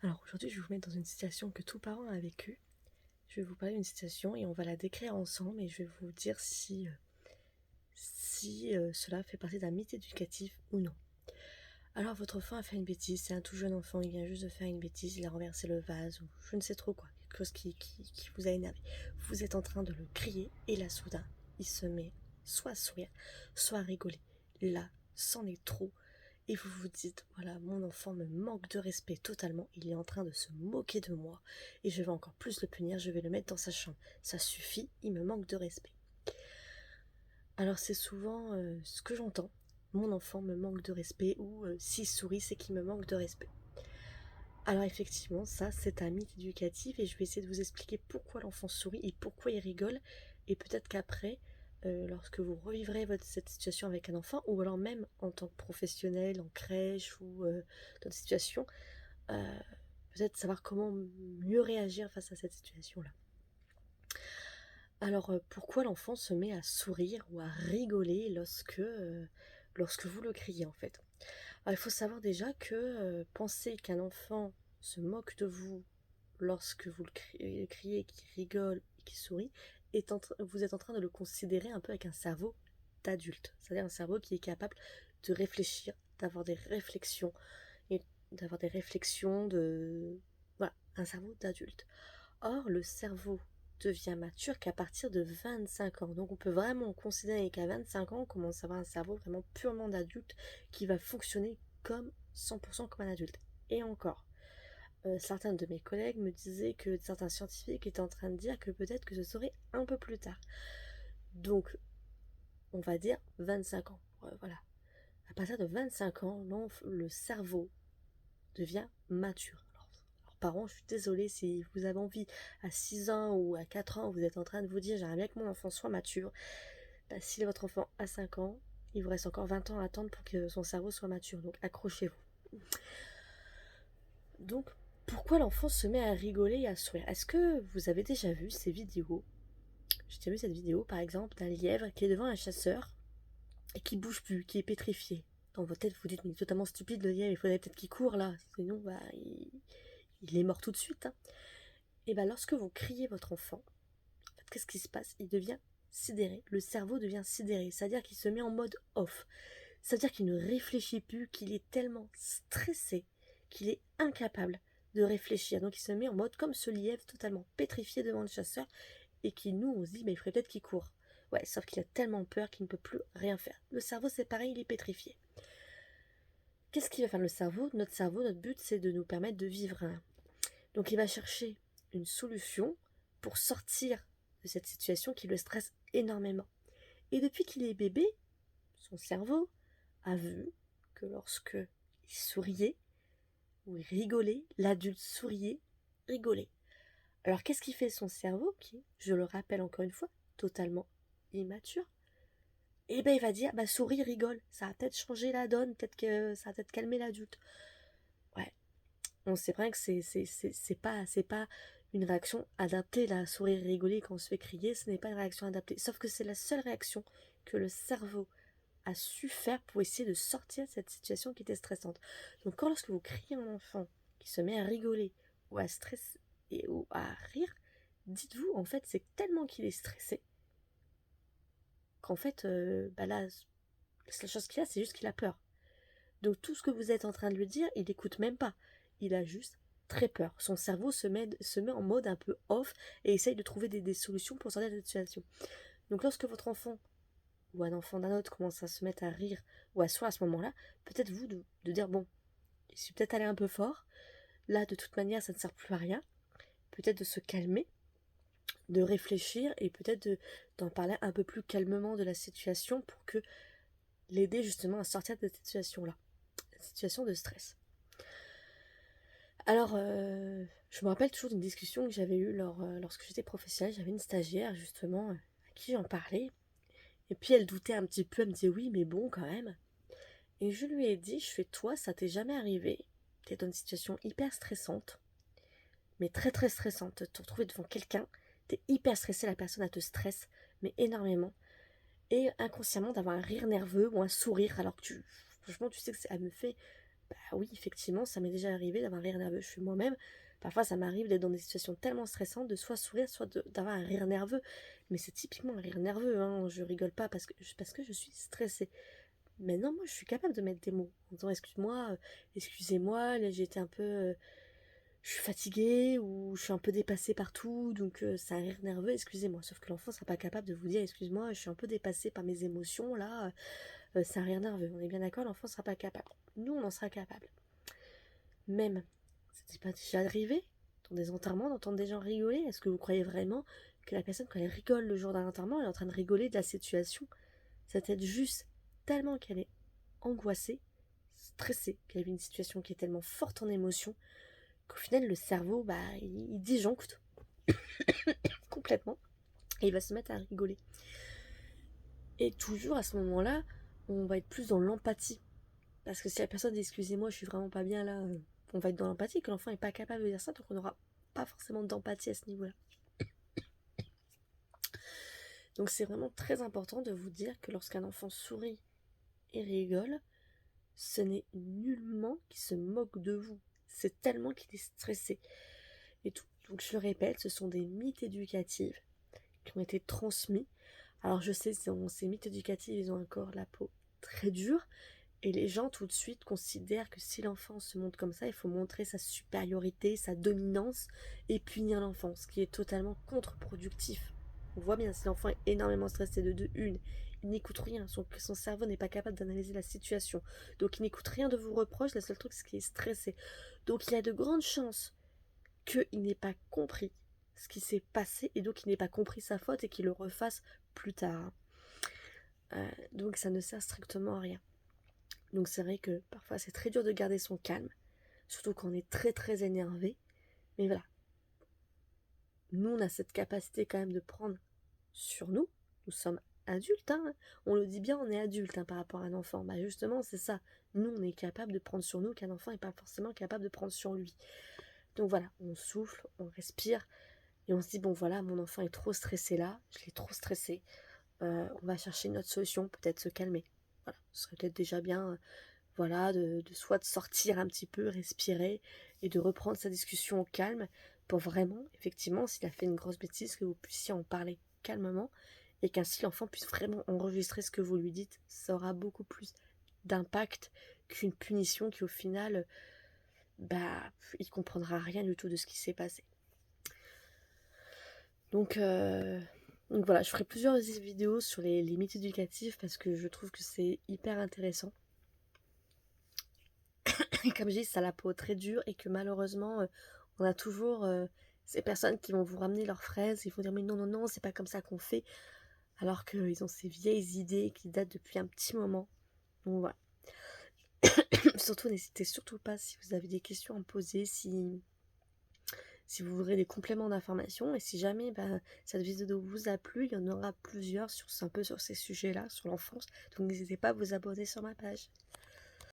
Alors aujourd'hui, je vais vous mettre dans une situation que tout parent a vécue. Je vais vous parler d'une situation et on va la décrire ensemble et je vais vous dire si cela fait partie d'un mythe éducatif ou non. Alors votre enfant a fait une bêtise, c'est un tout jeune enfant, il vient juste de faire une bêtise, il a renversé le vase ou je ne sais trop quoi, quelque chose qui vous a énervé. Vous êtes en train de le crier et là soudain, il se met soit à sourire, soit à rigoler. Là, c'en est trop. Et vous vous dites, voilà, mon enfant me manque de respect totalement, il est en train de se moquer de moi, et je vais encore plus le punir, je vais le mettre dans sa chambre. Ça suffit, il me manque de respect. Alors c'est souvent ce que j'entends, mon enfant me manque de respect, ou s'il sourit, c'est qu'il me manque de respect. Alors effectivement, ça c'est un mythe éducatif, et je vais essayer de vous expliquer pourquoi l'enfant sourit et pourquoi il rigole, et peut-être qu'après, lorsque vous revivrez cette situation avec un enfant, ou alors même en tant que professionnel, en crèche, ou dans des situations, euh, peut-être savoir comment mieux réagir face à cette situation-là. Alors pourquoi l'enfant se met à sourire ou à rigoler lorsque vous le criez en fait? Alors, il faut savoir déjà que penser qu'un enfant se moque de vous lorsque vous le criez, qu'il rigole et qu'il sourit, vous êtes en train de le considérer un peu avec un cerveau d'adulte. C'est-à-dire un cerveau qui est capable de réfléchir, d'avoir des réflexions, et d'avoir des réflexions de... Voilà, un cerveau d'adulte. Or, le cerveau devient mature qu'à partir de 25 ans. Donc on peut vraiment considérer qu'à 25 ans, on commence à avoir un cerveau vraiment purement d'adulte qui va fonctionner comme 100% comme un adulte. Et encore, certains de mes collègues me disaient que certains scientifiques étaient en train de dire que peut-être que ce serait un peu plus tard. Donc, on va dire 25 ans. Voilà. À partir de 25 ans, le cerveau devient mature. Alors, parents, je suis désolée si vous avez envie à 6 ans ou à 4 ans, vous êtes en train de vous dire j'aimerais bien que mon enfant soit mature. Bah, si votre enfant a 5 ans, il vous reste encore 20 ans à attendre pour que son cerveau soit mature. Donc accrochez-vous. Donc, pourquoi l'enfant se met à rigoler et à sourire? Est-ce que vous avez déjà vu ces vidéos? J'ai déjà vu cette vidéo, par exemple, d'un lièvre qui est devant un chasseur et qui bouge plus, qui est pétrifié. Dans votre tête, vous vous dites, mais il est totalement stupide le lièvre, il faudrait peut-être qu'il court là, sinon bah, il est mort tout de suite. Hein. Et bien lorsque vous criez votre enfant, en fait, qu'est-ce qui se passe? Il devient sidéré, le cerveau devient sidéré, c'est-à-dire qu'il se met en mode off. C'est-à-dire qu'il ne réfléchit plus, qu'il est tellement stressé qu'il est incapable de réfléchir. Donc il se met en mode comme ce lièvre totalement pétrifié devant le chasseur et qui nous on se dit mais il ferait peut-être qu'il court. Ouais, sauf qu'il a tellement peur qu'il ne peut plus rien faire. Le cerveau c'est pareil, il est pétrifié. Qu'est-ce qu'il va faire le cerveau? Notre but c'est de nous permettre de vivre. Hein. Donc il va chercher une solution pour sortir de cette situation qui le stresse énormément. Et depuis qu'il est bébé, son cerveau a vu que lorsque il souriait ou il rigolait, l'adulte souriait, rigolait. Alors qu'est-ce qui fait son cerveau qui, je le rappelle encore une fois, totalement immature? Eh ben il va dire, bah souris, rigole, ça va peut-être changer la donne, peut-être que ça va peut-être calmer l'adulte. Ouais, on sait bien que c'est pas une réaction adaptée, la sourire rigoler quand on se fait crier, ce n'est pas une réaction adaptée. Sauf que c'est la seule réaction que le cerveau a su faire pour essayer de sortir de cette situation qui était stressante. Donc quand lorsque vous criez un enfant qui se met à rigoler ou à stresser ou à rire, dites-vous en fait c'est tellement qu'il est stressé qu'en fait bah là la seule chose qu'il a c'est juste qu'il a peur. Donc tout ce que vous êtes en train de lui dire, il n'écoute même pas. Il a juste très peur. Son cerveau se met en mode un peu off et essaye de trouver des solutions pour sortir de cette situation. Donc lorsque votre enfant ou un enfant d'un autre commence à se mettre à rire ou à sourire à ce moment-là, peut-être vous de dire bon, je suis peut-être allé un peu fort, là de toute manière ça ne sert plus à rien, peut-être de se calmer, de réfléchir et peut-être d'en parler un peu plus calmement de la situation pour que l'aider justement à sortir de cette situation-là, cette situation de stress. Alors, je me rappelle toujours d'une discussion que j'avais eue lorsque j'étais professionnelle, j'avais une stagiaire justement à qui j'en parlais, et puis elle doutait un petit peu, elle me disait oui mais bon quand même. Et je lui ai dit, je fais toi, ça t'est jamais arrivé. T'es dans une situation hyper stressante, mais très très stressante. Te retrouver devant quelqu'un, t'es hyper stressé, la personne elle te stresse, mais énormément. Et inconsciemment d'avoir un rire nerveux ou un sourire, alors que franchement tu sais que elle me fait Bah oui, effectivement, ça m'est déjà arrivé d'avoir un rire nerveux. Je suis moi-même. Parfois, ça m'arrive d'être dans des situations tellement stressantes de soit sourire, soit d'avoir un rire nerveux. Mais c'est typiquement un rire nerveux, hein. Je rigole pas parce que je suis stressée. Maintenant, moi, je suis capable de mettre des mots en disant excuse-moi, excusez-moi, là j'étais un peu. Je suis fatiguée ou je suis un peu dépassée partout, donc c'est un rire nerveux, excusez-moi. Sauf que l'enfant sera pas capable de vous dire excuse-moi, je suis un peu dépassée par mes émotions, là, c'est un rire nerveux. On est bien d'accord, l'enfant sera pas capable. Nous, on en sera capable. Même, c'est pas déjà arrivé dans des enterrements d'entendre des gens rigoler? Est-ce que vous croyez vraiment que la personne, quand elle rigole le jour d'un enterrement, elle est en train de rigoler de la situation? C'est peut-être juste tellement qu'elle est angoissée, stressée, qu'elle vit une situation qui est tellement forte en émotion, qu'au final, le cerveau, bah, il disjoncte complètement et il va se mettre à rigoler. Et toujours à ce moment-là, on va être plus dans l'empathie. Parce que si la personne dit excusez-moi, je suis vraiment pas bien là, on va être dans l'empathie, que l'enfant n'est pas capable de dire ça, donc on n'aura pas forcément d'empathie à ce niveau-là. Donc c'est vraiment très important de vous dire que lorsqu'un enfant sourit et rigole, ce n'est nullement qu'il se moque de vous. C'est tellement qu'il est stressé. Et tout. Donc je le répète, ce sont des mythes éducatifs qui ont été transmis. Alors je sais, ces mythes éducatifs, ils ont encore la peau très dure. Et les gens tout de suite considèrent que si l'enfant se montre comme ça, il faut montrer sa supériorité, sa dominance et punir l'enfant, ce qui est totalement contre-productif. On voit bien, si l'enfant est énormément stressé de une, il n'écoute rien, son cerveau n'est pas capable d'analyser la situation. Donc il n'écoute rien de vos reproches, le seul truc c'est qu'il est stressé. Donc il y a de grandes chances qu'il n'ait pas compris ce qui s'est passé et donc il n'ait pas compris sa faute et qu'il le refasse plus tard. Donc ça ne sert strictement à rien. Donc c'est vrai que parfois c'est très dur de garder son calme, surtout quand on est très très énervé. Mais voilà, nous on a cette capacité quand même de prendre sur nous. Nous sommes adultes, hein. On le dit bien, on est adulte, hein, par rapport à un enfant. Bah justement c'est ça. Nous on est capable de prendre sur nous qu'un enfant n'est pas forcément capable de prendre sur lui. Donc voilà, on souffle, on respire et on se dit bon voilà, mon enfant est trop stressé là, je l'ai trop stressé. On va chercher une autre solution, peut-être se calmer. Voilà, ce serait peut-être déjà bien. Voilà, de soit de sortir un petit peu, respirer et de reprendre sa discussion au calme pour vraiment, effectivement, s'il a fait une grosse bêtise, que vous puissiez en parler calmement et qu'ainsi l'enfant puisse vraiment enregistrer ce que vous lui dites. Ça aura beaucoup plus d'impact qu'une punition qui, au final, bah, il comprendra rien du tout de ce qui s'est passé. Donc voilà, je ferai plusieurs vidéos sur les mythes éducatifs parce que je trouve que c'est hyper intéressant. Et comme je dis, ça a la peau très dure et que malheureusement, on a toujours ces personnes qui vont vous ramener leurs fraises, ils vont dire mais non, non, non, c'est pas comme ça qu'on fait, alors qu'ils ont ces vieilles idées qui datent depuis un petit moment. Donc voilà. Surtout, n'hésitez surtout pas si vous avez des questions à me poser, si vous voudrez des compléments d'informations, et si jamais cette vidéo vous a plu, il y en aura plusieurs un peu sur ces sujets-là, sur l'enfance. Donc n'hésitez pas à vous abonner sur ma page.